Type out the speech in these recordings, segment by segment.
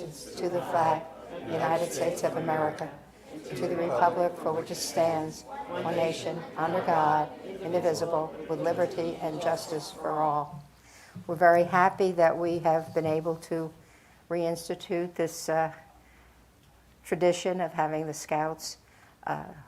allegiance to the flag of the United States of America, to the republic for which it stands, one nation, under God, indivisible, with liberty and justice for all. We're very happy that we have been able to reinstitute this tradition of having the Scouts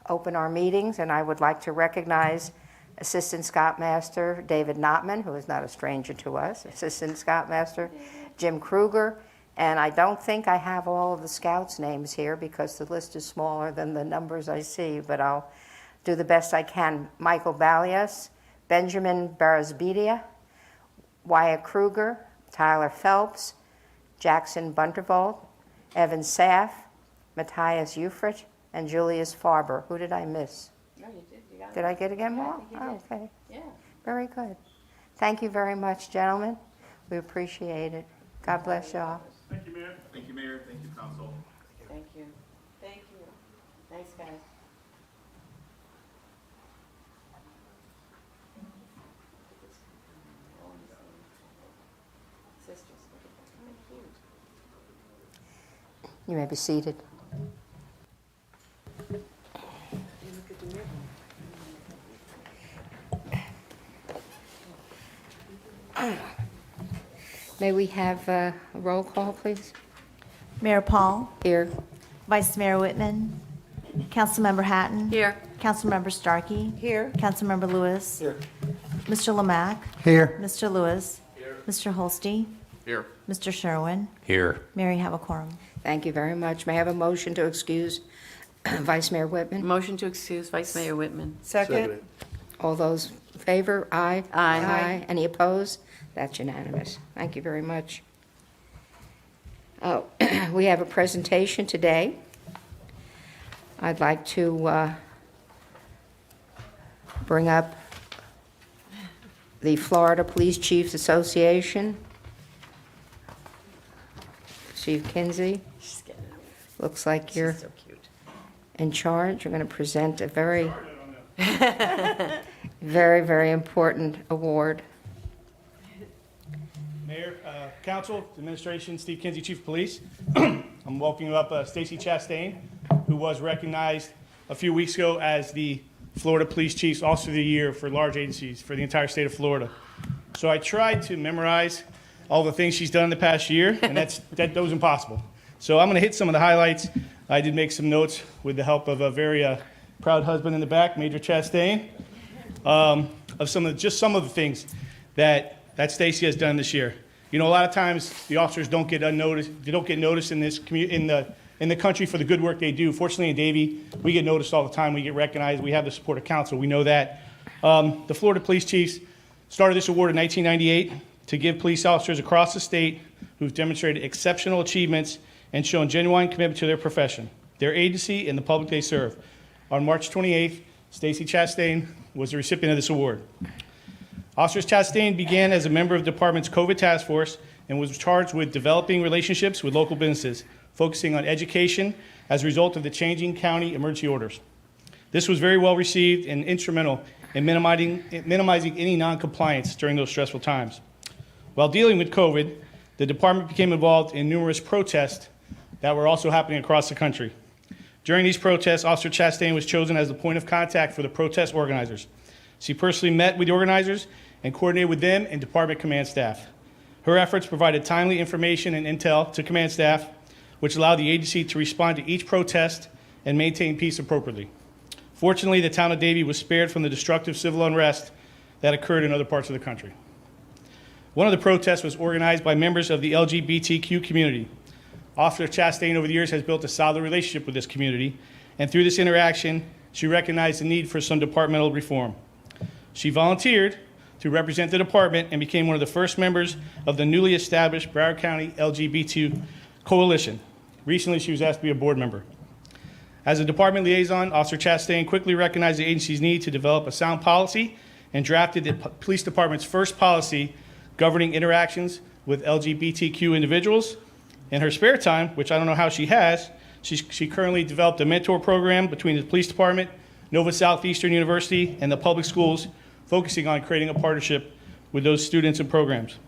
open our meetings, and I would like to recognize Assistant Scoutmaster David Notman, who is not a stranger to us, Assistant Scoutmaster Jim Kruger, and I don't think I have all of the Scouts' names here because the list is smaller than the numbers I see, but I'll do the best I can. Michael Balias, Benjamin Barazbedia, Wyatt Kruger, Tyler Phelps, Jackson Buntervold, Evan Saff, Matthias Eufrit, and Julius Farber. Who did I miss? No, you did. You got Did I get again more? Yeah, I think you did. Okay. Yeah. Very good. Thank you very much, gentlemen. We appreciate it. God bless y'all. Thank you, Mayor. Thank you, Mayor. Thank you, Council. Thank you. Thank you. Thanks, guys. Sisters. Thank you. You may be seated. May we have a roll call, please? Mayor Paul, Here. Vice Mayor Whitman, Councilmember Hatton. Here. Councilmember Starkey. Here. Councilmember Lewis. Here. Mr. Lamack. Here. Mr. Lewis. Here. Mr. Holste. Here. Mr. Sherwin. Here. Mary, have a quorum. Thank you very much. May I have a motion to excuse Vice Mayor Whitman? Motion to excuse Vice Mayor Whitman. Second. All those in favor? Aye. Aye. Aye. Any opposed? That's unanimous. Thank you very much. Oh, we have a presentation today. I'd like to bring up the Florida Police Chiefs Association. Chief Kinsey, She's getting it. looks like you're She's so cute. in charge. You're going to present a very, very, very important award. Mayor, Council, Administration, Steve Kinsey, Chief of Police. I'm welcoming up Stacy Chastain, who was recognized a few weeks ago as the Florida Police Chiefs Officer of the Year for large agencies for the entire state of Florida. So I tried to memorize all the things she's done in the past year, and that was impossible. So I'm going to hit some of the highlights. I did make some notes with the help of a very proud husband in the back, Major Chastain, of some of the things that Stacy has done this year. You know, a lot of times the officers don't get unnoticed. They don't get noticed in this in the country for the good work they do. Fortunately, in Davie, we get noticed all the time. We get recognized. We have the support of council. We know that. The Florida Police Chiefs started this award in 1998 to give police officers across the state who've demonstrated exceptional achievements and shown genuine commitment to their profession, their agency, and the public they serve. On March 28th, Stacy Chastain was the recipient of this award. Officer Chastain began as a member of the department's COVID task force and was charged with developing relationships with local businesses, focusing on education as a result of the changing county emergency orders. This was very well received and instrumental in minimizing any non-compliance during those stressful times. While dealing with COVID, the department became involved in numerous protests that were also happening across the country. During these protests, Officer Chastain was chosen as the point of contact for the protest organizers. She personally met with the organizers and coordinated with them and department command staff. Her efforts provided timely information and intel to command staff, which allowed the agency to respond to each protest and maintain peace appropriately. Fortunately, the town of Davie was spared from the destructive civil unrest that occurred in other parts of the country. One of the protests was organized by members of the LGBTQ community. Officer Chastain over the years has built a solid relationship with this community, and through this interaction, she recognized the need for some departmental reform. She volunteered to represent the department and became one of the first members of the newly established Broward County LGBT Coalition. Recently, she was asked to be a board member. As a department liaison, Officer Chastain quickly recognized the agency's need to develop a sound policy and drafted the police department's first policy governing interactions with LGBTQ individuals. In her spare time, which I don't know how she has, she currently developed a mentor program between the police department, Nova Southeastern University, and the public schools, focusing on creating a partnership with those students and programs.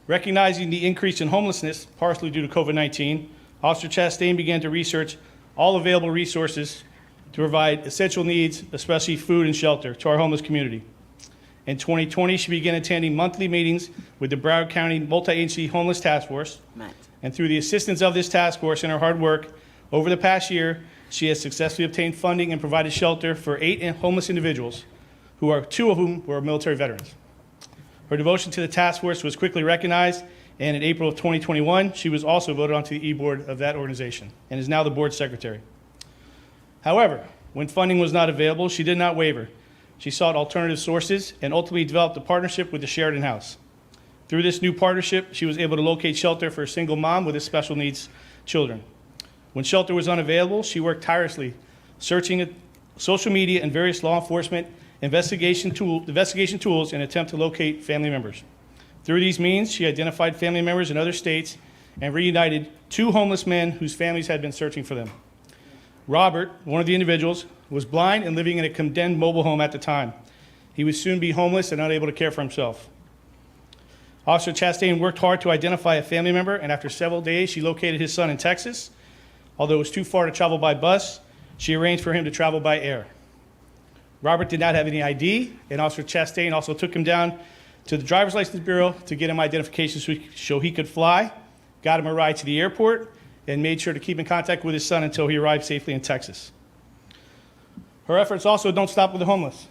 Recognizing the increase in homelessness, partially due to COVID-19, Officer Chastain began to research all available resources to provide essential needs, especially food and shelter, to our homeless community. In 2020, she began attending monthly meetings with the Broward County Multi-Agency Homeless Task Force. And through the assistance of this task force and her hard work, over the past year, she has successfully obtained funding and provided shelter for 8 homeless individuals, 2 of whom were military veterans. Her devotion to the task force was quickly recognized, and in April of 2021, she was also voted onto the e-board of that organization and is now the board secretary. However, when funding was not available, she did not waver. She sought alternative sources and ultimately developed a partnership with the Sheridan House. Through this new partnership, she was able to locate shelter for a single mom with special needs children. When shelter was unavailable, she worked tirelessly, searching social media and various law enforcement investigation tools in an attempt to locate family members. Through these means, she identified family members in other states and reunited 2 homeless men whose families had been searching for them. Robert, one of the individuals, was blind and living in a condemned mobile home at the time. He would soon be homeless and unable to care for himself. Officer Chastain worked hard to identify a family member, and after several days, she located his son in Texas. Although it was too far to travel by bus, she arranged for him to travel by air. Robert did not have any ID, and Officer Chastain also took him down to the Driver's License Bureau to get him identification so he could fly, got him a ride to the airport, and made sure to keep in contact with his son until he arrived safely in Texas. Her efforts also don't stop with the homeless.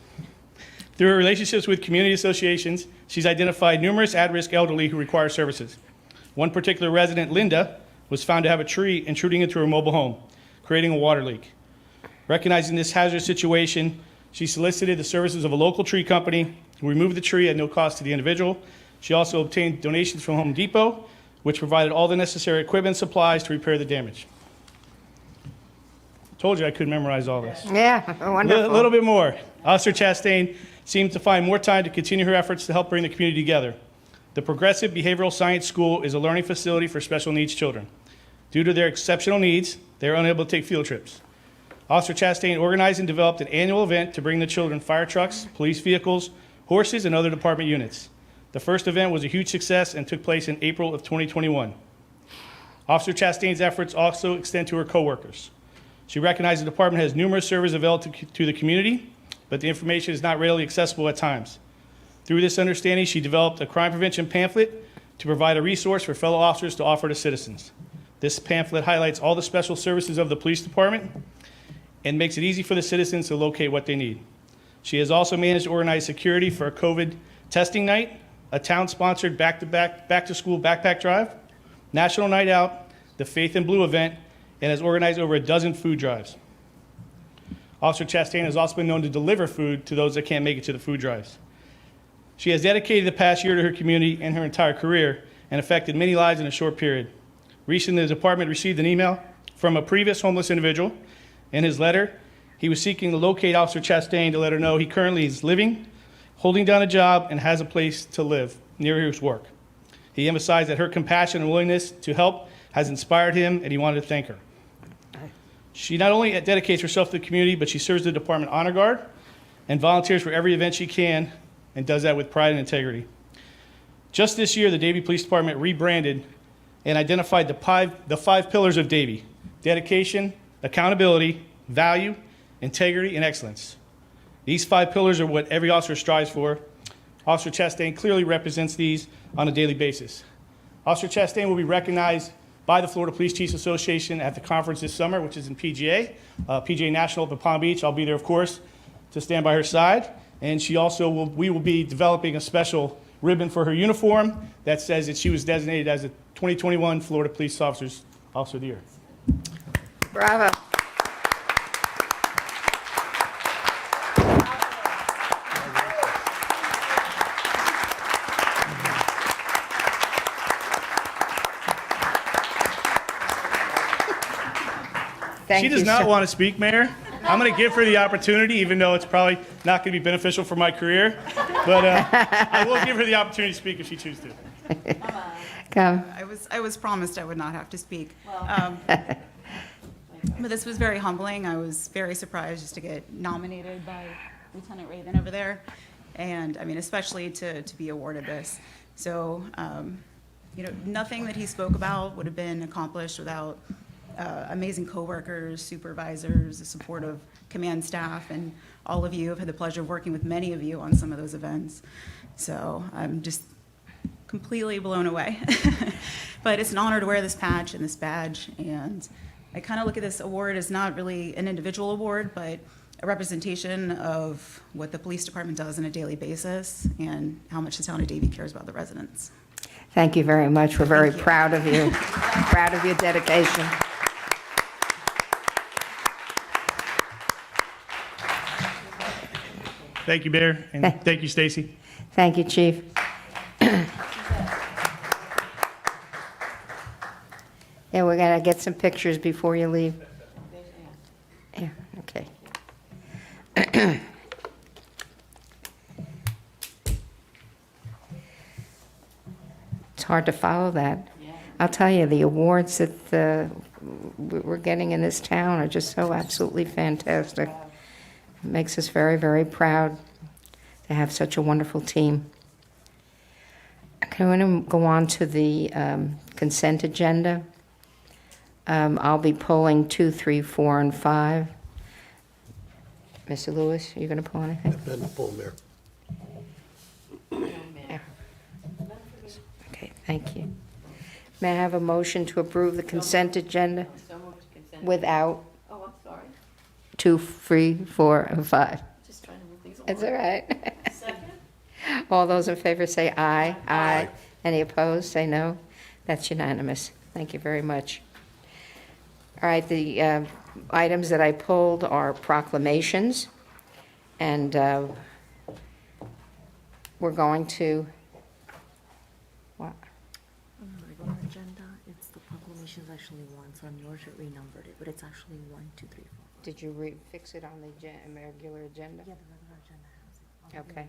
Through her relationships with community associations, she's identified numerous at-risk elderly who require services. One particular resident, Linda, was found to have a tree intruding into her mobile home, creating a water leak. Recognizing this hazardous situation, she solicited the services of a local tree company who removed the tree at no cost to the individual. She also obtained donations from Home Depot, which provided all the necessary equipment and supplies to repair the damage. Told you I could memorize all this. Yeah, wonderful. A little bit more. Officer Chastain seemed to find more time to continue her efforts to help bring the community together. The Progressive Behavioral Science School is a learning facility for special needs children. Due to their exceptional needs, they are unable to take field trips. Officer Chastain organized and developed an annual event to bring the children fire trucks, police vehicles, horses, and other department units. The first event was a huge success and took place in April of 2021. Officer Chastain's efforts also extend to her coworkers. She recognized the department has numerous services available to the community, but the information is not readily accessible at times. Through this understanding, she developed a crime prevention pamphlet to provide a resource for fellow officers to offer to citizens. This pamphlet highlights all the special services of the police department and makes it easy for the citizens to locate what they need. She has also managed to organize security for a COVID testing night, a town-sponsored back-to-school backpack drive, National Night Out, the Faith in Blue event, and has organized over a dozen food drives. Officer Chastain has also been known to deliver food to those that can't make it to the food drives. She has dedicated the past year to her community and her entire career and affected many lives in a short period. Recently, the department received an email from a previous homeless individual. In his letter, he was seeking to locate Officer Chastain to let her know he currently is living, holding down a job, and has a place to live near his work. He emphasized that her compassion and willingness to help has inspired him, and he wanted to thank her. She not only dedicates herself to the community, but she serves the department honor guard and volunteers for every event she can and does that with pride and integrity. Just this year, the Davie Police Department rebranded and identified the five pillars of Davie: dedication, accountability, value, integrity, and excellence. These 5 pillars are what every officer strives for. Officer Chastain clearly represents these on a daily basis. Officer Chastain will be recognized by the Florida Police Chiefs Association at the conference this summer, which is in PGA National up in Palm Beach. I'll be there, of course, to stand by her side. And we will be developing a special ribbon for her uniform that says that she was designated as a 2021 Florida Police Officer of the Year. Bravo. She does not want to speak, Mayor. I'm going to give her the opportunity, even though it's probably not going to be beneficial for my career. But I will give her the opportunity to speak if she chooses to. Come. I was promised I would not have to speak. But this was very humbling. I was very surprised just to get nominated by Lieutenant Raven over there. And I mean, especially to be awarded this. So nothing that he spoke about would have been accomplished without amazing coworkers, supervisors, the support of command staff, and all of you. I've had the pleasure of working with many of you on some of those events. So I'm just completely blown away. But it's an honor to wear this patch and this badge. And I kind of look at this award as not really an individual award, but a representation of what the police department does on a daily basis and how much the town of Davie cares about the residents. Thank you very much. We're very Thank you. proud of you, proud of your dedication. Thank you, Mayor, and thank you, Stacy. Thank you, Chief. Yeah, we're gonna get some pictures before you leave. Yeah, okay. It's hard to follow that. I'll tell you, the awards that we're getting in this town are just so absolutely fantastic. It makes us very, very proud to have such a wonderful team. Okay, I'm going to go on to the consent agenda. I'll be pulling 2, 3, 4, and 5. Mr. Lewis, are you going to pull anything? I've been pulled there. Yeah. Okay, thank you. May I have a motion to approve the consent agenda So moved to consent. without Oh, I'm sorry. 2, 3, 4, and 5? Just trying to move things That's along. all right. Second? All those in favor say aye. Aye. Any opposed, say no. That's unanimous. Thank you very much. All right, the items that I pulled are proclamations, and we're going to, what? On the regular agenda, it's the proclamations actually one, so on yours it renumbered it, but it's actually 1, 2, 3, 4. Did you fix it on the regular agenda? Yeah, the regular agenda has it. On the Okay.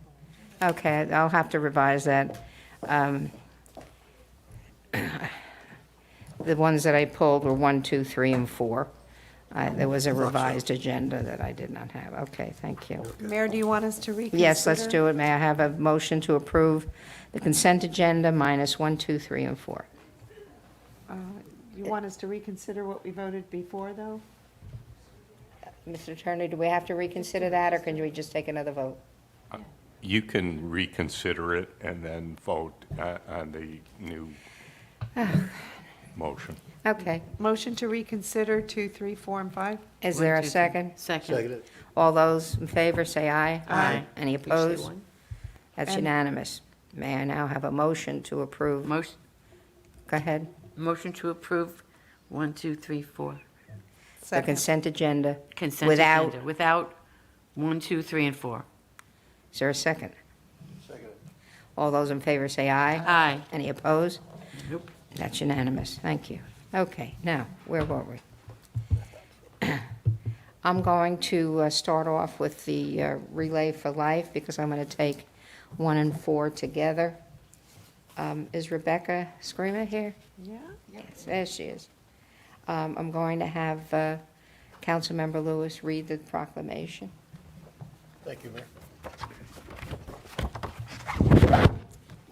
regular agenda. Okay, I'll have to revise that. The ones that I pulled were 1, 2, 3, and 4. There was a revised agenda that I did not have. Okay, thank you. Mayor, do you want us to reconsider? Yes, let's do it. May I have a motion to approve the consent agenda minus 1, 2, 3, and 4? You want us to reconsider what we voted before, though? Mr. Attorney, do we have to reconsider that, or can we just take another vote? You can reconsider it and then vote on the new motion. Okay. Motion to reconsider 2, 3, 4, and 5? Is there a second? Seconded. All those in favor say aye. Aye. Any You say opposed? one. That's And- unanimous. May I now have a motion to approve? Motion, Go ahead. motion to approve 1, 2, 3, 4. The Second. consent agenda. Consent Without- agenda, without 1, 2, 3, and 4. Is there a second? Seconded. All those in favor say aye. Aye. Any opposed? Nope. That's unanimous. Thank you. Okay, now, where were we? I'm going to start off with the Relay for Life because I'm going to take 1 and 4 together. Is Rebecca Screamer here? Yeah? Yes, there she is. I'm going to have Councilmember Lewis read the proclamation. Thank you, Mayor.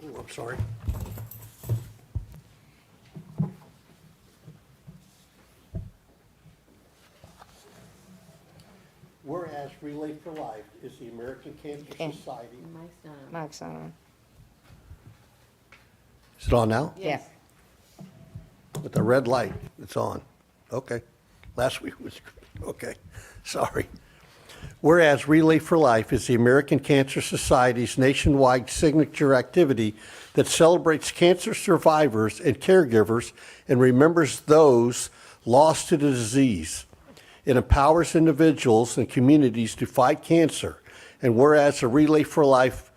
Oh, I'm sorry. Whereas Relay for Life is the American Cancer Okay. Society. Mike's on. Is it on now? Yeah. With the red light, it's on. Okay. Last week was, okay, sorry. Whereas Relay for Life is the American Cancer Society's nationwide signature activity that celebrates cancer survivors and caregivers and remembers those lost to the disease. It empowers individuals and communities to fight cancer. And whereas the Relay for Life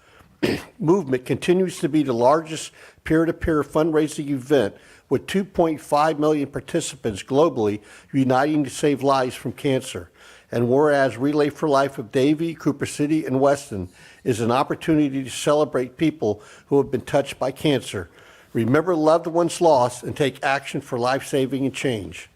movement continues to be the largest peer-to-peer fundraising event with 2.5 million participants globally uniting to save lives from cancer. And whereas Relay for Life of Davie, Cooper City, and Weston is an opportunity to celebrate people who have been touched by cancer, remember loved ones lost, and take action for life-saving and change.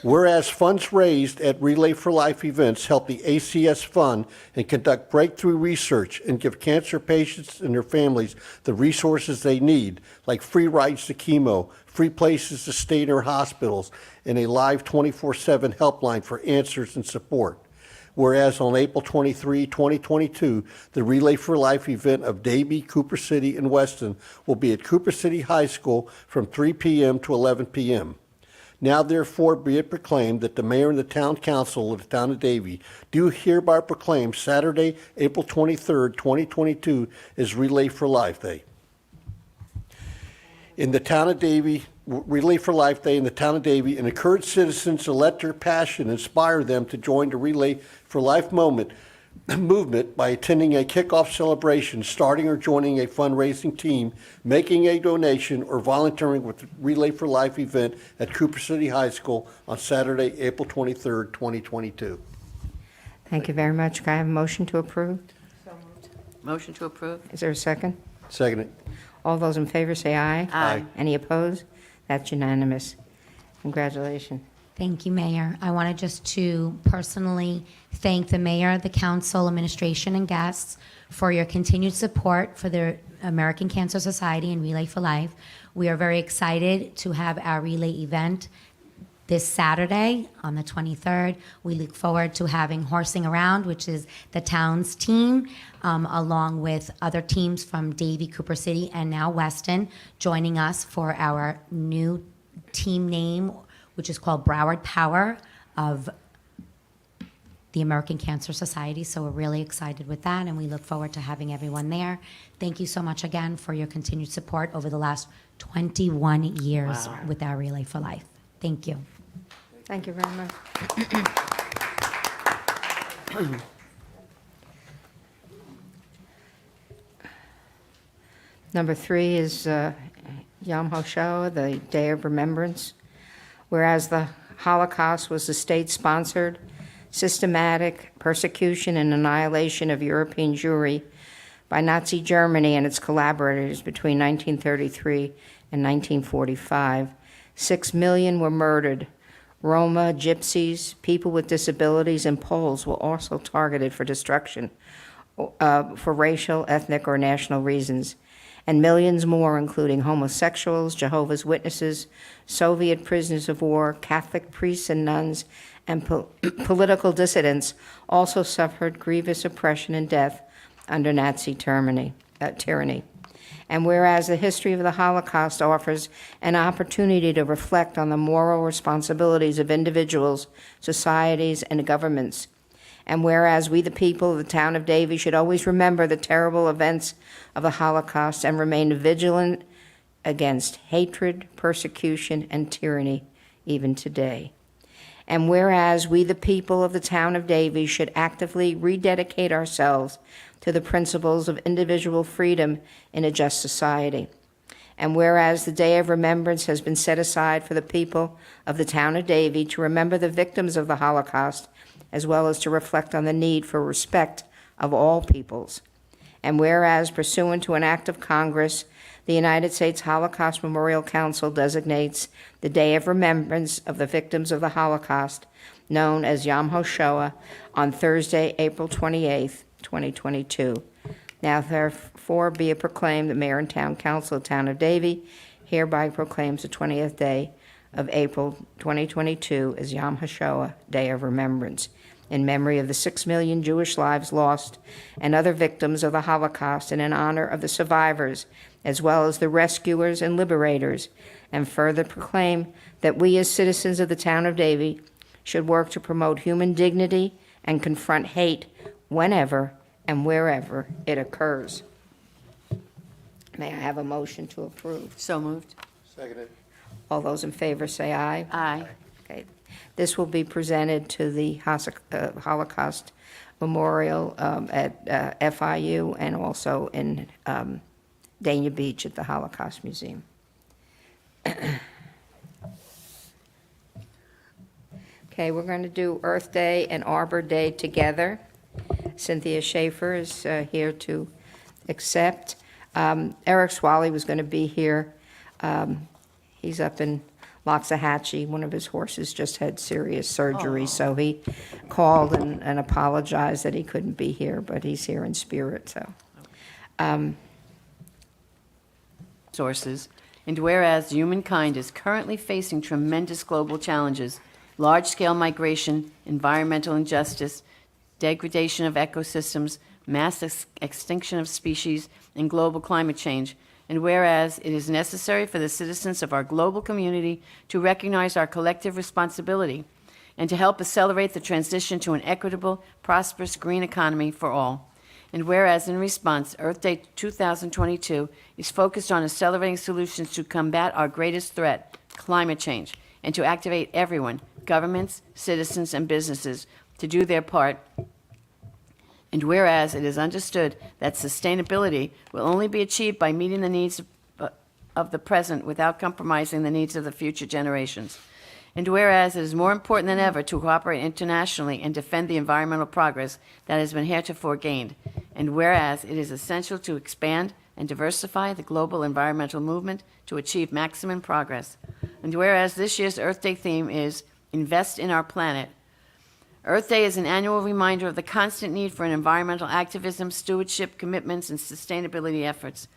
Whereas funds raised at Relay for Life events help the ACS fund and conduct breakthrough research and give cancer patients and their families the resources they need, like free rides to chemo, free places to stay in their hospitals, and a live 24/7 helpline for answers and support. Whereas on April 23, 2022, the Relay for Life event of Davie, Cooper City, and Weston will be at Cooper City High School from 3 p.m. to 11 p.m. Now therefore be it proclaimed that the mayor and the town council of the town of Davie do hereby proclaim Saturday, April 23rd, 2022 as Relay for Life Day. In the town of Davie, Relay for Life Day in the town of Davie, and encourage citizens to let their passion inspire them to join the Relay for Life movement by attending a kickoff celebration, starting or joining a fundraising team, making a donation, or volunteering with the Relay for Life event at Cooper City High School on Saturday, April 23rd, 2022. Thank you very much. Can I have a motion to approve? Motion to approve? Is there a second? Second it. All those in favor say aye. Aye. Any opposed? That's unanimous. Congratulations. Thank you, Mayor. I wanted just to personally thank the mayor, the council, administration, and guests for your continued support for the American Cancer Society and Relay for Life. We are very excited to have our relay event this Saturday on the 23rd. We look forward to having Horsing Around, which is the town's team, along with other teams from Davie, Cooper City, and now Weston, joining us for our new team name, which is called Broward Power of the American Cancer Society. So we're really excited with that, and we look forward to having everyone there. Thank you so much again for your continued support over the last 21 years with our Relay for Life. Thank you. Thank you very much. Number 3 is Yom HaShoah, the Day of Remembrance. Whereas the Holocaust was the state-sponsored, systematic persecution and annihilation of European Jewry by Nazi Germany and its collaborators between 1933 and 1945, 6 million were murdered. Roma, Gypsies, people with disabilities, and Poles were also targeted for destruction for racial, ethnic, or national reasons. And millions more, including homosexuals, Jehovah's Witnesses, Soviet prisoners of war, Catholic priests and nuns, and political dissidents, also suffered grievous oppression and death under Nazi tyranny. And whereas the history of the Holocaust offers an opportunity to reflect on the moral responsibilities of individuals, societies, and governments, and whereas we, the people of the town of Davie, should always remember the terrible events of the Holocaust and remain vigilant against hatred, persecution, and tyranny even today. And whereas we, the people of the town of Davie, should actively rededicate ourselves to the principles of individual freedom in a just society. And whereas the Day of Remembrance has been set aside for the people of the town of Davie to remember the victims of the Holocaust, as well as to reflect on the need for respect of all peoples. And whereas, pursuant to an act of Congress, the United States Holocaust Memorial Council designates the Day of Remembrance of the victims of the Holocaust, known as Yom HaShoah, on Thursday, April 28th, 2022. Now therefore be it proclaimed, the Mayor and Town Council of the Town of Davie hereby proclaims the 20th day of April 2022 as Yom HaShoah, Day of Remembrance, in memory of the 6 million Jewish lives lost and other victims of the Holocaust, and in honor of the survivors, as well as the rescuers and liberators, and further proclaim that we as citizens of the town of Davie should work to promote human dignity and confront hate whenever and wherever it occurs. May I have a motion to approve? So moved. Seconded. All those in favor say aye. Aye. Okay. This will be presented to the Holocaust Memorial at FIU and also in Dania Beach at the Holocaust Museum. Okay, we're going to do Earth Day and Arbor Day together. Cynthia Schaefer is here to accept. Eric Swally was going to be here. He's up in Loxahatchee. One of his horses just had serious surgery, so he called and apologized that he couldn't be here, but he's here in spirit, so. Sources, and whereas humankind is currently facing tremendous global challenges, large-scale migration, environmental injustice, degradation of ecosystems, mass extinction of species, and global climate change, and whereas it is necessary for the citizens of our global community to recognize our collective responsibility and to help accelerate the transition to an equitable, prosperous, green economy for all. And whereas in response, Earth Day 2022 is focused on accelerating solutions to combat our greatest threat, climate change, and to activate everyone, governments, citizens, and businesses, to do their part. And whereas it is understood that sustainability will only be achieved by meeting the needs of the present without compromising the needs of the future generations. And whereas it is more important than ever to cooperate internationally and defend the environmental progress that has been heretofore gained. And whereas it is essential to expand and diversify the global environmental movement to achieve maximum progress. And whereas this year's Earth Day theme is Invest in Our Planet. Earth Day is an annual reminder of the constant need for environmental activism, stewardship, commitments, and sustainability efforts.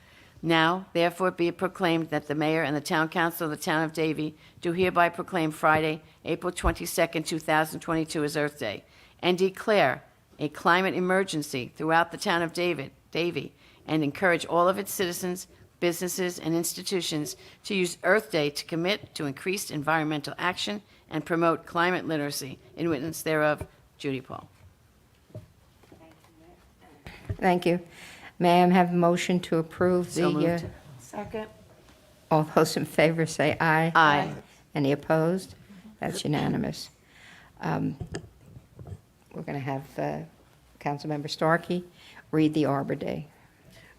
Now, therefore, be it proclaimed that the Mayor and the Town Council of the Town of Davie do hereby proclaim Friday, April 22nd, 2022 as Earth Day, and declare a climate emergency throughout the Town of Davie, and encourage all of its citizens, businesses, and institutions to use Earth Day to commit to increased environmental action and promote climate literacy. In witness thereof, Judy Paul. Thank you. May I have a motion to approve So the, moved. Second. all those in favor say aye. Aye. Any opposed? That's unanimous. We're going to have Councilmember Starkey read the Arbor Day.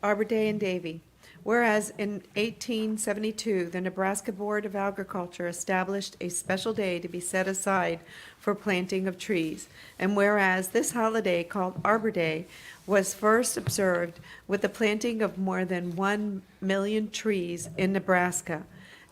Arbor Day in Davie. Whereas in 1872, the Nebraska Board of Agriculture established a special day to be set aside for planting of trees. And whereas this holiday, called Arbor Day, was first observed with the planting of more than 1 million trees in Nebraska.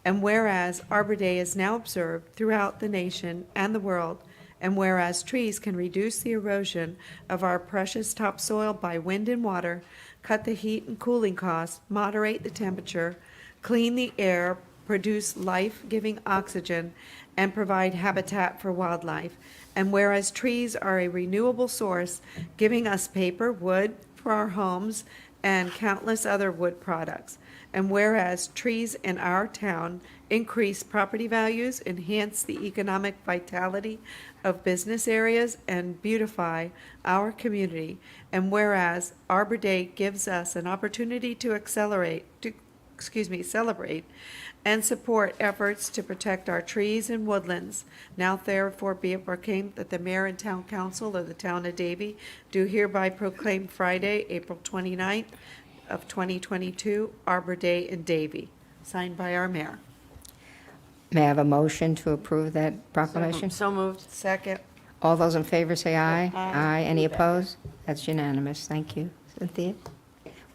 And whereas Arbor Day is now observed throughout the nation and the world, and whereas trees can reduce the erosion of our precious topsoil by wind and water, cut the heat and cooling costs, moderate the temperature, clean the air, produce life-giving oxygen, and provide habitat for wildlife. And whereas trees are a renewable source, giving us paper, wood for our homes, and countless other wood products. And whereas trees in our town increase property values, enhance the economic vitality of business areas, and beautify our community. And whereas Arbor Day gives us an opportunity to celebrate and support efforts to protect our trees and woodlands. Now therefore be it proclaimed that the Mayor and Town Council of the Town of Davie do hereby proclaim Friday, April 29th of 2022, Arbor Day in Davie, signed by our mayor. May I have a motion to approve that proclamation? So moved. Second. All those in favor say aye. Aye. Any opposed? That's unanimous. Thank you. Cynthia,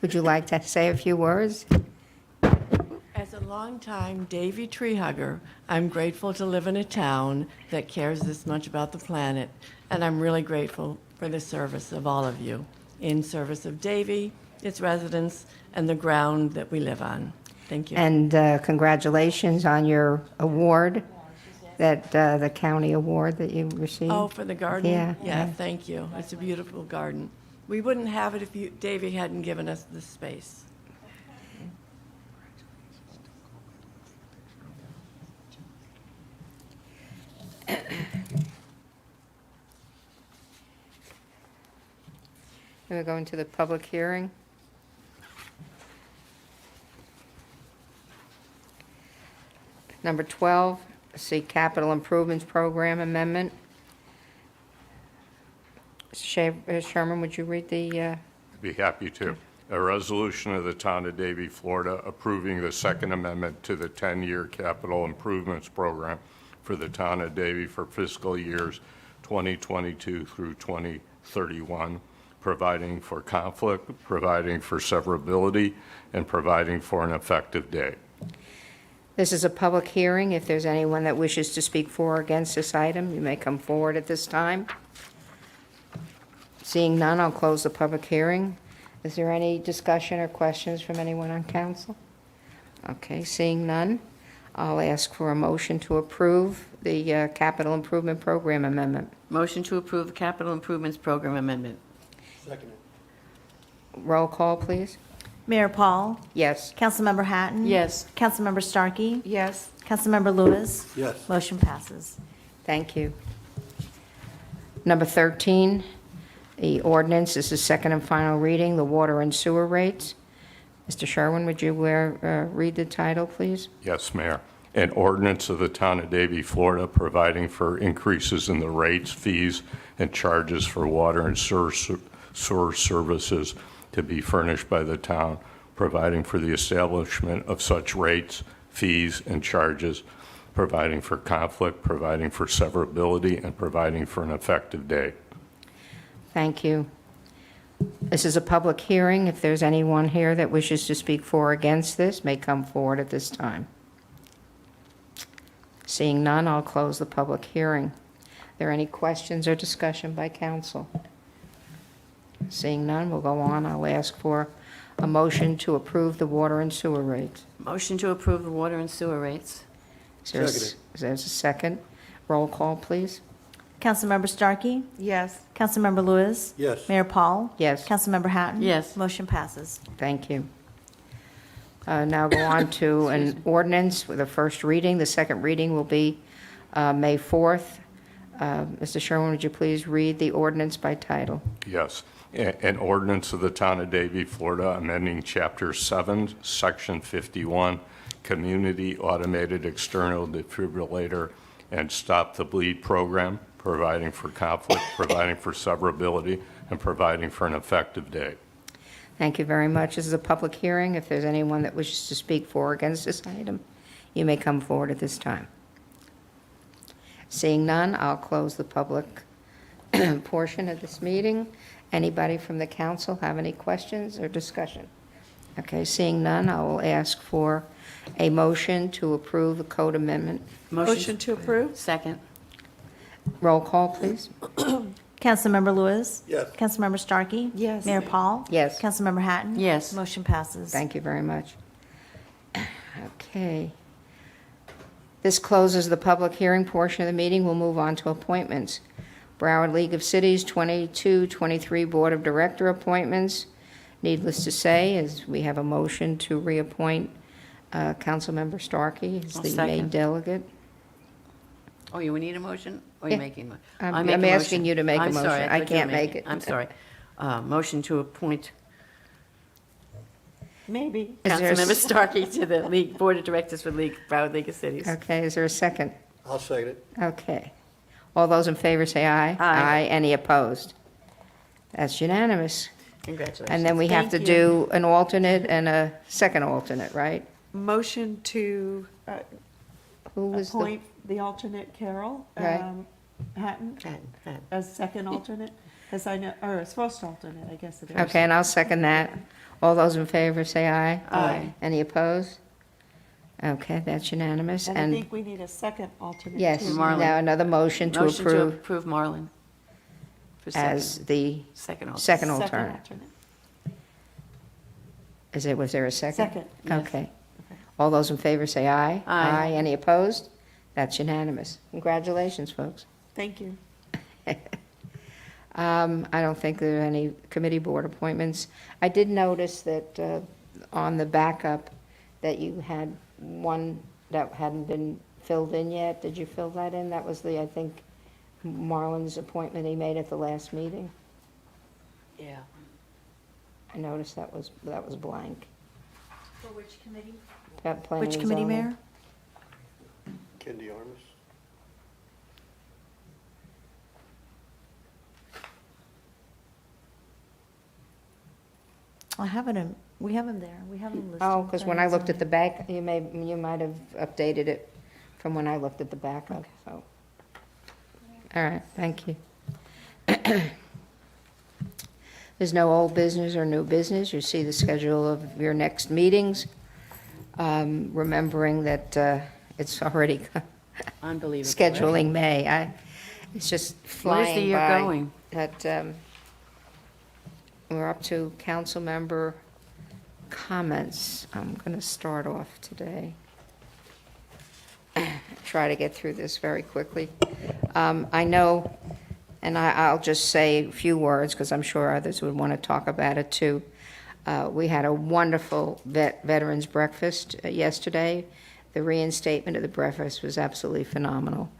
would you like to say a few words? As a longtime Davie tree hugger, I'm grateful to live in a town that cares this much about the planet, and I'm really grateful for the service of all of you in service of Davie, its residents, and the ground that we live on. Thank you. And congratulations on your award, that the county award that you received. Oh, for the garden? Yeah. Thank you. It's a beautiful garden. We wouldn't have it if Davie hadn't given us the space. We're going to the public hearing. Number 12, see Capital Improvements Program Amendment. Sherman, would you read the, I'd be happy to. A resolution of the Town of Davie, Florida, approving the Second Amendment to the 10-year Capital Improvements Program for the Town of Davie for fiscal years 2022 through 2031, providing for conflict, providing for severability, and providing for an effective date. This is a public hearing. If there's anyone that wishes to speak for or against this item, you may come forward at this time. Seeing none, I'll close the public hearing. Is there any discussion or questions from anyone on council? Okay, seeing none, I'll ask for a motion to approve the capital improvement program amendment. Motion to approve the capital improvements program amendment. Second. Roll call, please. Mayor Paul, Yes. Councilmember Hatton. Yes. Councilmember Starkey, Yes. Councilmember Lewis. Yes. Motion passes. Thank you. Number 13, the ordinance, this is second and final reading, the water and sewer rates. Mr. Sherwin, would you read the title, please? Yes, Mayor. An ordinance of the Town of Davie, Florida, providing for increases in the rates, fees, and charges for water and sewer services to be furnished by the town, providing for the establishment of such rates, fees, and charges, providing for conflict, providing for severability, and providing for an effective date. Thank you. This is a public hearing. If there's anyone here that wishes to speak for or against this, may come forward at this time. Seeing none, I'll close the public hearing. Are there any questions or discussion by council? Seeing none, we'll go on. I'll ask for a motion to approve the water and sewer rates. Motion to approve the water and sewer rates. Seconded. Is there a second? Roll call, please. Councilmember Starkey, Yes. Councilmember Lewis. Yes. Mayor Paul. Yes. Councilmember Hatton. Yes. Motion passes. Thank you. Now go on to an ordinance with a first reading. The second reading will be May 4th. Mr. Sherwin, would you please read the ordinance by title? Yes. An ordinance of the Town of Davie, Florida, amending Chapter 7, Section 51, Community Automated External Defibrillator and Stop the Bleed Program, providing for conflict, providing for severability, and providing for an effective date. Thank you very much. This is a public hearing. If there's anyone that wishes to speak for or against this item, you may come forward at this time. Seeing none, I'll close the public portion of this meeting. Anybody from the council have any questions or discussion? Okay, seeing none, I will ask for a motion to approve the code amendment. Motion to approve? Second. Roll call, please. Councilmember Lewis. Yes. Councilmember Starkey. Yes. Mayor Paul. Yes. Councilmember Hatton. Yes. Motion passes. Thank you very much. Okay. This closes the public hearing portion of the meeting. We'll move on to appointments. Broward League of Cities 22-23 Board of Director appointments. Needless to say, is we have a motion to reappoint Councilmember Starkey as I'll the second. main delegate. Oh, you need a motion? Or are you Yeah. making one? I'm I make a asking motion. you to make a I'm sorry, motion. I thought you were can't make making- it. I'm sorry. Motion to appoint Maybe. Is there a Councilmember s- Starkey to the League, Board of Directors for Broward League of Cities. Okay, is there a second? I'll second it. Okay. All those in favor say aye. Aye. Any opposed? That's unanimous. Congratulations. And then we have to Thank you. do an alternate and a second alternate, right? Motion to Who was the, appoint the alternate Carol Right. Hatton Had. as second alternate, as I know, or as first alternate, I guess it is. okay, and I'll second that. All those in favor say aye. Aye. Any opposed? Okay, that's unanimous. And I think we need a second alternate, Yes, too. Marlon. now another motion to Motion to approve approve Marlon for as second. the Second alternate. second Second alternate. alternate. Was there a second? Second, yes. Okay. All those in favor say aye. Aye. Any opposed? That's unanimous. Congratulations, folks. Thank you. I don't think there are any committee board appointments. I did notice that on the backup that you had one that hadn't been filled in yet. Did you fill that in? That was I think, Marlon's appointment he made at the last meeting. Yeah. I noticed that was blank. For which committee? Planning Which and committee, zoning. Mayor? Kendi Armas. I have it in, we have him there. We have him listed. Oh, because when I looked at the back, you might have updated it from when I looked at the backup, so. All right, thank you. There's no old business or new business. You see the schedule of your next meetings. remembering that it's already Unbelievable. scheduling May. It's just flying Where's the year by. going? But we're up to council member comments. I'm going to start off today. Try to get through this very quickly. I know, and I'll just say a few words because I'm sure others would want to talk about it too. We had a wonderful veterans breakfast yesterday. The reinstatement of the breakfast was absolutely phenomenal.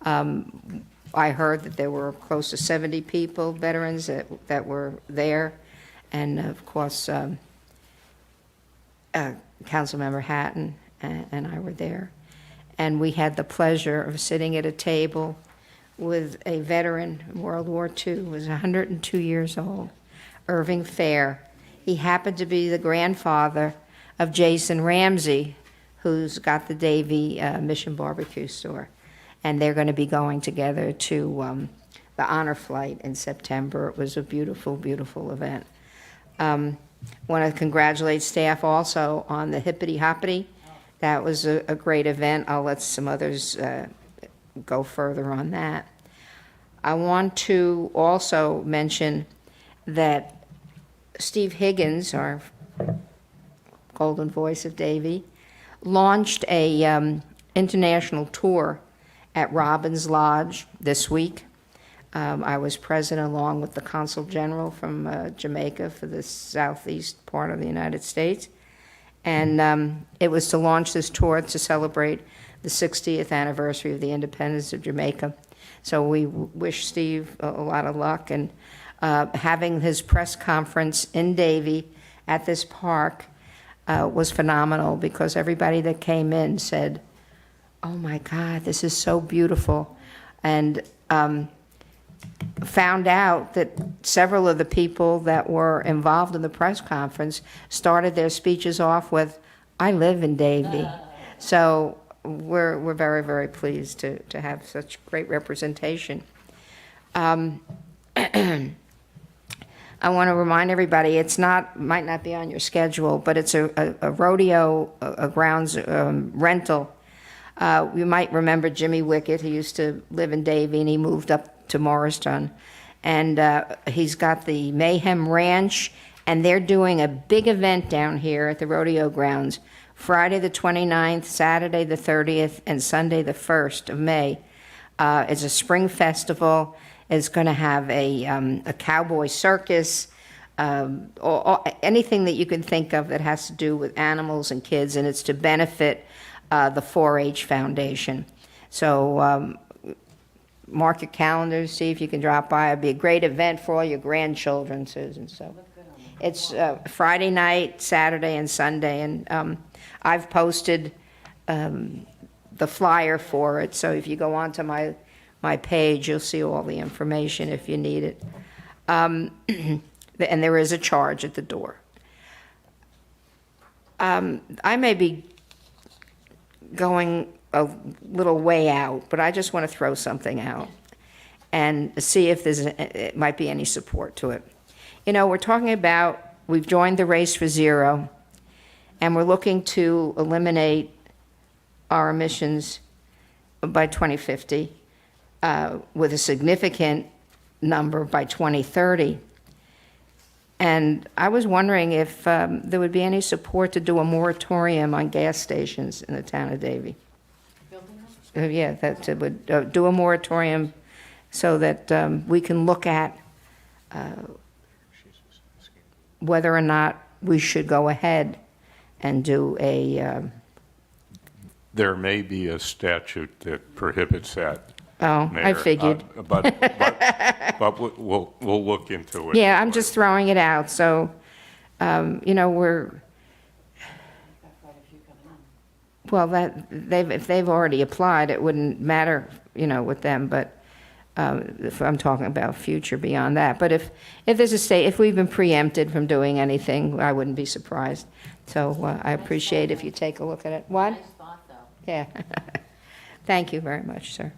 I heard that there were close to 70 people, veterans, that were there. And of course, Councilmember Hatton and I were there. And we had the pleasure of sitting at a table with a veteran in World War II, who was 102 years old, Irving Fair. He happened to be the grandfather of Jason Ramsey, who's got the Davie Mission Barbecue store. And they're going to be going together to the honor flight in September. It was a beautiful, beautiful event. Want to congratulate staff also on the Hippity Hoppity. That was a great event. I'll let some others go further on that. I want to also mention that Steve Higgins, our golden voice of Davie, launched a international tour at Robbins Lodge this week. I was present along with the Consul General from Jamaica for the southeast part of the United States. And it was to launch this tour to celebrate the 60th anniversary of the independence of Jamaica. So we wish Steve a lot of luck. And having his press conference in Davie at this park was phenomenal because everybody that came in said, "Oh my God, this is so beautiful." And found out that several of the people that were involved in the press conference started their speeches off with, "I live in Davie." So we're very, very pleased to have such great representation. I want to remind everybody, might not be on your schedule, but it's a rodeo, a grounds rental. You might remember Jimmy Wickett. He used to live in Davie, and he moved up to Morristown. And he's got the Mayhem Ranch, and they're doing a big event down here at the rodeo grounds, Friday the 29th, Saturday the 30th, and Sunday the 1st of May. It's a spring festival. It's going to have a cowboy circus, or anything that you can think of that has to do with animals and kids, and it's to benefit the 4-H Foundation. So mark your calendars, see if you can drop by. It'd be a great event for all your grandchildren, Susan. So it's Friday night, Saturday, and Sunday, and I've posted the flyer for it. So if you go onto my page, you'll see all the information if you need it. And there is a charge at the door. I may be going a little way out, but I just want to throw something out and see if it might be any support to it. You know, we're talking about, we've joined the Race for Zero, and we're looking to eliminate our emissions by 2050 with a significant number by 2030. And I was wondering if there would be any support to do a moratorium on gas stations in the town of Davie. Yeah, that it would do a moratorium so that we can look at whether or not we should go ahead and do a... There may be a statute that prohibits that. Oh, Mayor. I figured. But we'll look into it. Yeah, I'm just throwing it out. So, you know, if they've already applied, it wouldn't matter, you know, with them. But if I'm talking about future beyond that. But if there's if we've been preempted from doing anything, I wouldn't be surprised. So I appreciate if you take a look at it. What? Nice thought, though. Yeah. Thank you very much, sir.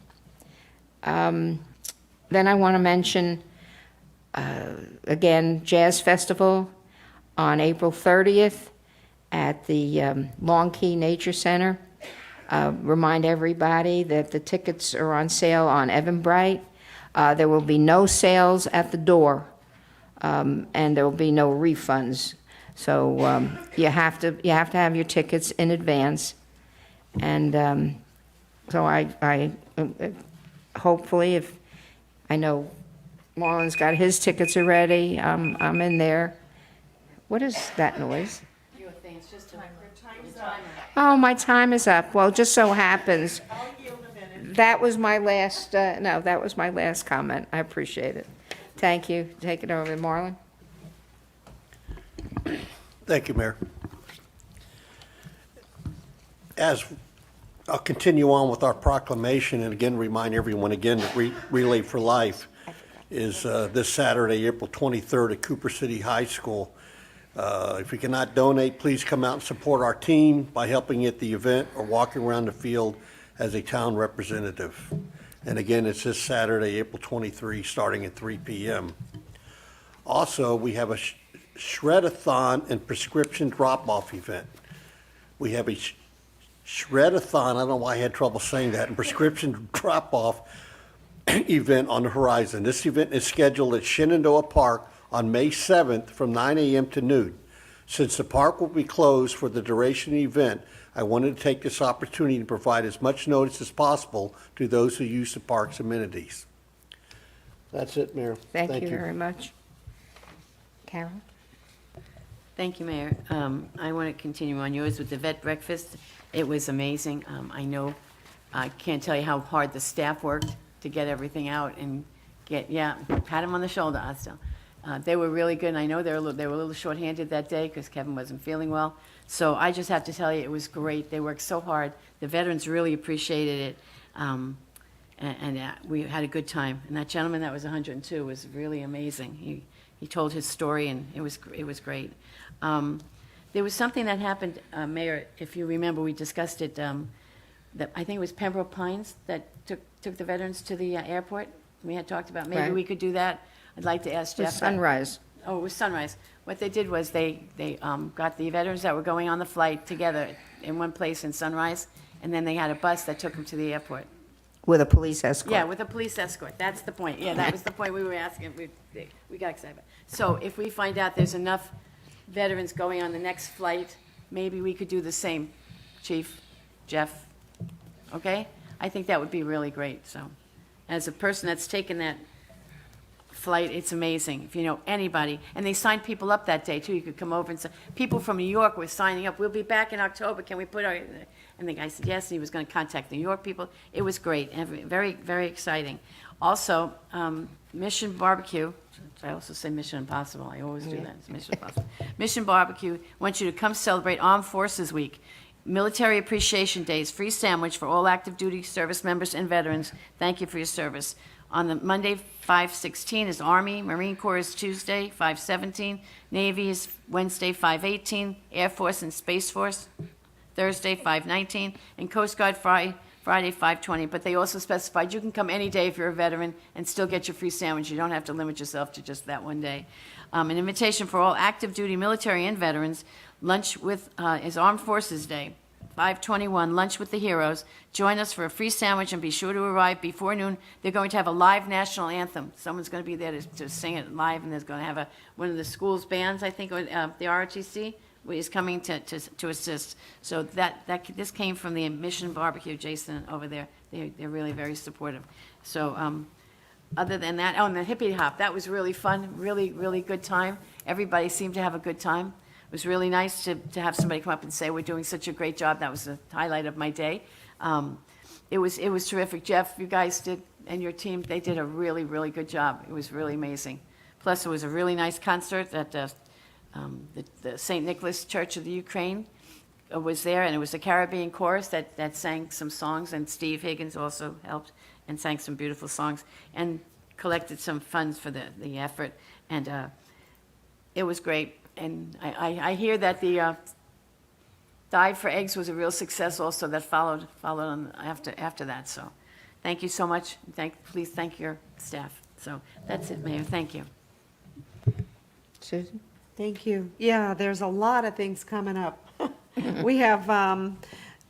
Then I want to mention, again, Jazz Festival on April 30th at the Long Key Nature Center. Remind everybody that the tickets are on sale on Eventbrite. There will be no sales at the door, and there will be no refunds. So you have to have your tickets in advance. And so I hopefully, if I know Marlon's got his tickets already, I'm in there. What is that noise? Oh, my time is up. Well, just so happens. That was my last, that was my last comment. I appreciate it. Thank you. Take it over, Marlon. Thank you, Mayor. As I'll continue on with our proclamation, and again, remind everyone again that Relay for Life is this Saturday, April 23rd at Cooper City High School. If you cannot donate, please come out and support our team by helping at the event or walking around the field as a town representative. And again, it's this Saturday, April 23, starting at 3 p.m. Also, we have a shred-a-thon and prescription drop-off event. We have a shred-a-thon, I don't know why I had trouble saying that, and prescription drop-off event on the horizon. This event is scheduled at Shenandoah Park on May 7th from 9 a.m. to noon. Since the park will be closed for the duration of the event, I wanted to take this opportunity to provide as much notice as possible to those who use the park's amenities. That's it, Mayor. Thank you very much. Carol? Thank you, Mayor. I want to continue on yours with the vet breakfast. It was amazing. I can't tell you how hard the staff worked to get everything out and pat him on the shoulder, Ostel. They were really good, and I know they were a little shorthanded that day because Kevin wasn't feeling well. So I just have to tell you, it was great. They worked so hard. The veterans really appreciated it, and we had a good time. And that gentleman that was 102 was really amazing. He told his story, and it was great. There was something that happened, Mayor, if you remember, we discussed it, that I think it was Pembroke Pines that took the veterans to the airport. We had talked about maybe Right. we could do that. I'd like to ask Jeff. Sunrise. Oh, it was Sunrise. What they did was they got the veterans that were going on the flight together in one place in Sunrise, and then they had a bus that took them to the airport. With a police escort. Yeah, with a police escort. That's the point. Yeah, that was the point we were asking. We got excited. So if we find out there's enough veterans going on the next flight, maybe we could do the same, Chief, Jeff. Okay? I think that would be really great. So as a person that's taken that flight, it's amazing. If you know anybody, and they signed people up that day too. You could come over and say, people from New York were signing up. We'll be back in October. Can we put our? And the guy said yes. And he was going to contact New York people. It was great and very, very exciting. Also, Mission Barbecue. I also say Mission Impossible. I always do that. It's Mission Impossible. Mission Barbecue wants you to come celebrate Armed Forces Week. Military Appreciation Days, free sandwich for all active duty service members and veterans. Thank you for your service. On the Monday, 5/16 is Army, Marine Corps is Tuesday, 5/17, Navy is Wednesday, 5/18, Air Force and Space Force, Thursday, 5/19, and Coast Guard Friday, 5/20. But they also specified you can come any day if you're a veteran and still get your free sandwich. You don't have to limit yourself to just that one day. An invitation for all active duty military and veterans. Lunch with is Armed Forces Day. 5/21, lunch with the heroes. Join us for a free sandwich and be sure to arrive before noon. They're going to have a live national anthem. Someone's going to be there to sing it live, and there's going to have one of the school's bands, I think, the ROTC is coming to assist. So this came from the Mission Barbecue, Jason over there. They're really very supportive. So other than that, and the hippie hop, that was really fun, really, really good time. Everybody seemed to have a good time. It was really nice to have somebody come up and say, we're doing such a great job. That was the highlight of my day. It was terrific. Jeff, you guys did, and your team, they did a really, really good job. It was really amazing. Plus, it was a really nice concert at the St. Nicholas Church of the Ukraine was there, and it was the Caribbean chorus that sang some songs, and Steve Higgins also helped and sang some beautiful songs and collected some funds for the effort. And it was great. And I hear that the Dive for Eggs was a real success also that followed on after that. So thank you so much. Please thank your staff. So that's it, Mayor. Thank you. Susan? Thank you. Yeah, there's a lot of things coming up. We have,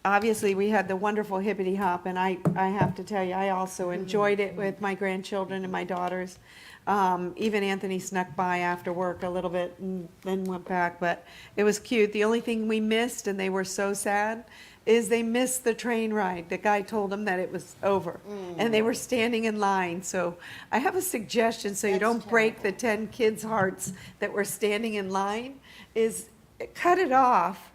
obviously, we had the wonderful hippity hop, and I have to tell you, I also enjoyed it with my grandchildren and my daughters. Even Anthony snuck by after work a little bit and then went back, but it was cute. The only thing we missed, and they were so sad, is they missed the train ride. The guy told them that it was over, and they were standing in line. So I have a suggestion, so you don't break the 10 kids' hearts that were standing in line, is cut it off,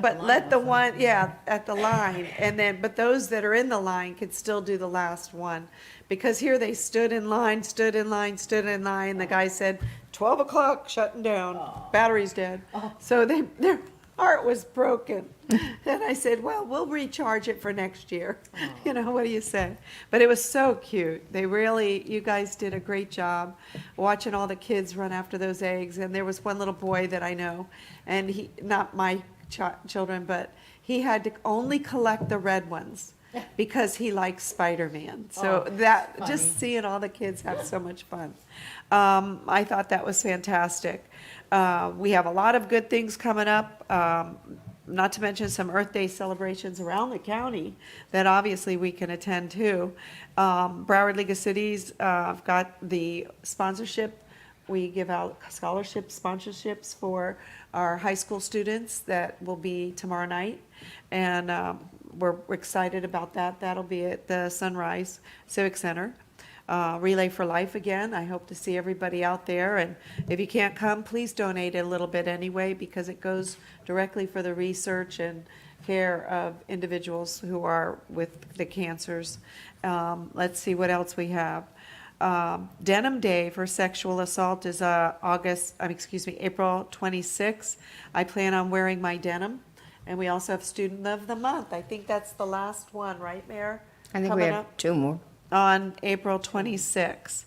but let the one, yeah, at the line, and then, but those that are in the line could still do the last one. Because here they stood in line, stood in line, stood in line. The guy said, 12 o'clock, shutting down, battery's dead. So their heart was broken. And I said, well, we'll recharge it for next year. You know, what do you say? But it was so cute. They really, you guys did a great job watching all the kids run after those eggs. And there was one little boy that I know, and he, not my children, but he had to only collect the red ones because he likes Spider-Man. So that, just seeing all the kids have so much fun. I thought that was fantastic. We have a lot of good things coming up, not to mention some Earth Day celebrations around the county that obviously we can attend to. Broward League of Cities, I've got the sponsorship. We give out scholarship sponsorships for our high school students. That will be tomorrow night. And we're excited about that. That'll be at the Sunrise Civic Center. Relay for Life again. I hope to see everybody out there. And if you can't come, please donate a little bit anyway, because it goes directly for the research and care of individuals who are with the cancers. Let's see what else we have. Denim Day for sexual assault is April 26th. I plan on wearing my denim. And we also have Student of the Month. I think that's the last one, right, Mayor? I think we Coming have up 2 more. on April 26th.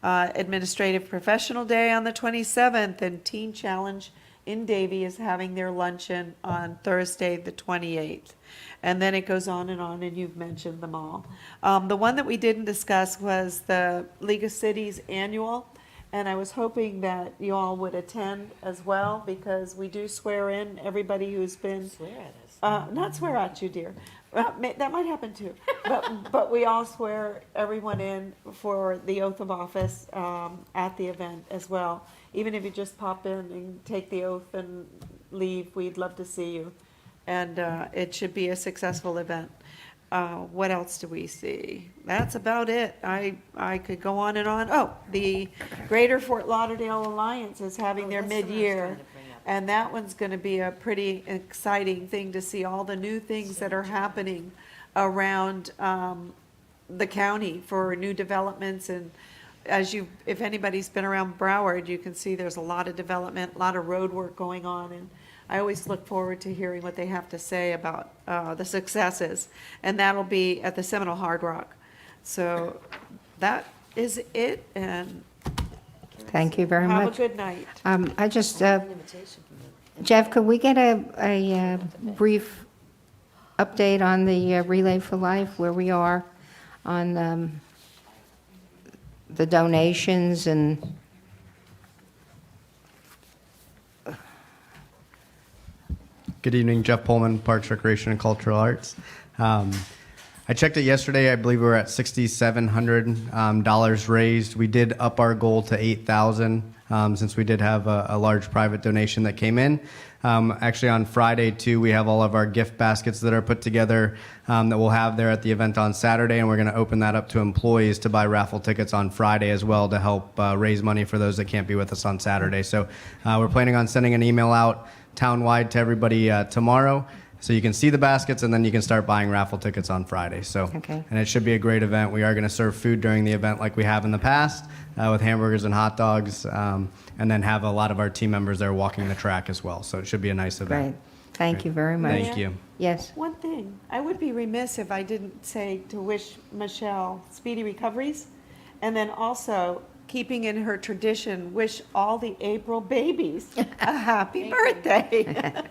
Administrative Professional Day on the 27th, and Teen Challenge in Davie is having their luncheon on Thursday, the 28th. And then it goes on, and you've mentioned them all. The one that we didn't discuss was the League of Cities Annual, and I was hoping that you all would attend as well, because we do swear in everybody who's been... Swear at us. Not swear at you, dear. That might happen too. But we all swear everyone in for the oath of office at the event as well. Even if you just pop in and take the oath and leave, we'd love to see you. And it should be a successful event. What else do we see? That's about it. I could go on and on. Oh, the Greater Fort Lauderdale Alliance is having their mid-year. And that one's going to be a pretty exciting thing to see all the new things that are happening around the county for new developments. And if anybody's been around Broward, you can see there's a lot of development, a lot of road work going on. And I always look forward to hearing what they have to say about the successes. And that'll be at the Seminole Hard Rock. So that is it. And Thank you very have much. a good night. I just, Jeff, could we get a brief update on the Relay for Life, where we are on the donations and... Good evening, Jeff Pullman, Parks, Recreation, and Cultural Arts. I checked it yesterday. I believe we were at $6,700 raised. We did up our goal to $8,000 since we did have a large private donation that came in. Actually, on Friday, too, we have all of our gift baskets that are put together that we'll have there at the event on Saturday, and we're going to open that up to employees to buy raffle tickets on Friday as well to help raise money for those that can't be with us on Saturday. So we're planning on sending an email out town-wide to everybody tomorrow, so you can see the baskets, and then you can start buying raffle tickets on Friday. So, Okay. And it should be a great event. We are going to serve food during the event like we have in the past with hamburgers and hot dogs, and then have a lot of our team members there walking the track as well. So it should be a nice event. Great. Thank you very much. Thank you. Yes. One thing, I would be remiss if I didn't say to wish Michelle speedy recoveries, and then also, keeping in her tradition, wish all the April babies a happy birthday.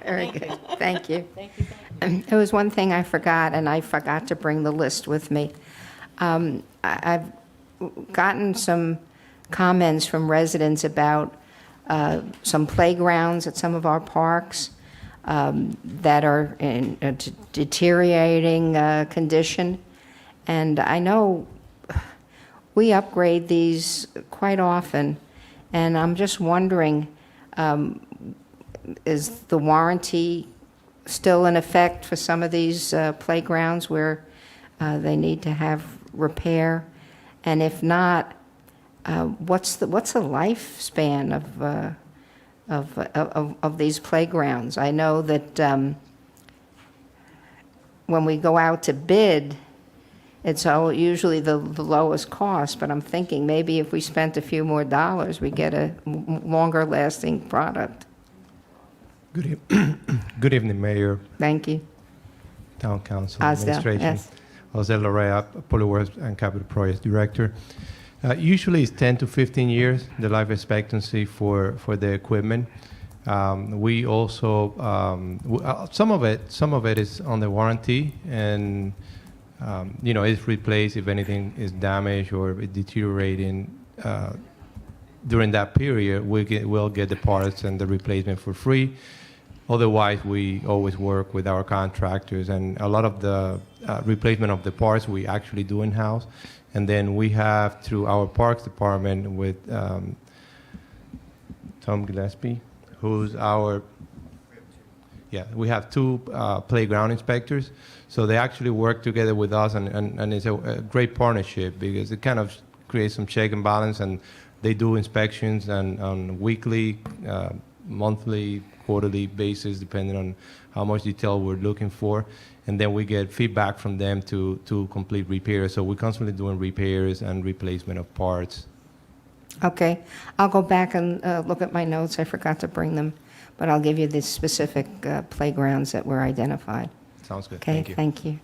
Very good. Thank you. There was one thing I forgot, and I forgot to bring the list with me. I've gotten some comments from residents about some playgrounds at some of our parks. that are in a deteriorating condition. And I know we upgrade these quite often, and I'm just wondering, is the warranty still in effect for some of these playgrounds where they need to have repair? And if not, what's the lifespan of these playgrounds? I know that when we go out to bid, it's usually the lowest cost, but I'm thinking maybe if we spent a few more dollars, we get a longer lasting product. Good evening, Mayor, Thank you. Town Council, Osdell, Administration. yes. Jose Larrea, Public Works and Capital Projects Director. Usually it's 10 to 15 years, the life expectancy for the equipment. We also, some of it is on the warranty, and it's replaced if anything is damaged or deteriorating. During that period, we'll get the parts and the replacement for free. Otherwise, we always work with our contractors, and a lot of the replacement of the parts we actually do in-house. And then we have, through our Parks Department with Tom Gillespie, who's we have two playground inspectors. So they actually work together with us, and it's a great partnership because it kind of creates some check and balance, and they do inspections on weekly, monthly, quarterly basis, depending on how much detail we're looking for. And then we get feedback from them to complete repairs. So we're constantly doing repairs and replacement of parts. Okay. I'll go back and look at my notes. I forgot to bring them, but I'll give you the specific playgrounds that were identified. Sounds good. Okay, Thank you. thank you.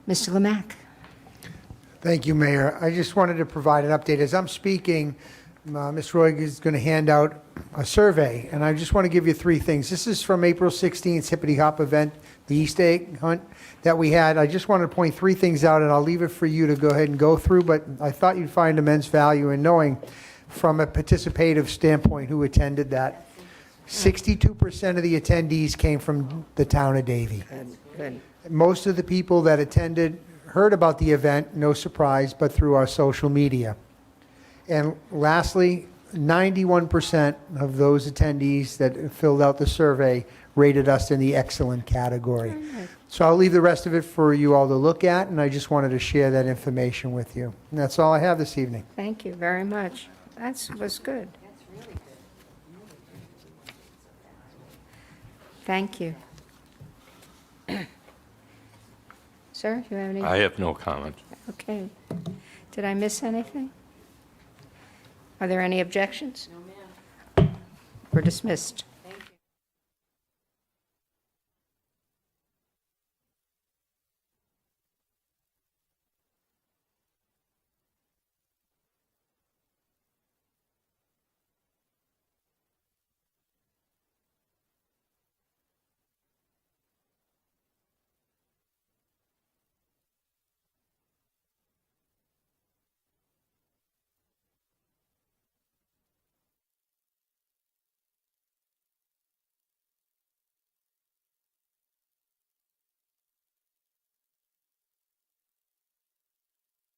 Mr. Lemack. Thank you, Mayor. I just wanted to provide an update. As I'm speaking, Ms. Roy is going to hand out a survey, and I just want to give you three things. This is from April 16th Hippity Hop event, the Easter egg hunt that we had. I just wanted to point three things out, and I'll leave it for you to go ahead and go through, but I thought you'd find immense value in knowing from a participative standpoint who attended that. 62% of the attendees came from the town of Davie. Good. Most of the people that attended heard about the event, no surprise, but through our social media. And lastly, 91% of those attendees that filled out the survey rated us in the excellent category. So I'll leave the rest of it for you all to look at, and I just wanted to share that information with you. And that's all I have this evening. Thank you very much. That was good. Thank you. Sir, do you have any? I have no comment. Okay. Did I miss anything? Are there any objections? No, ma'am. We're dismissed.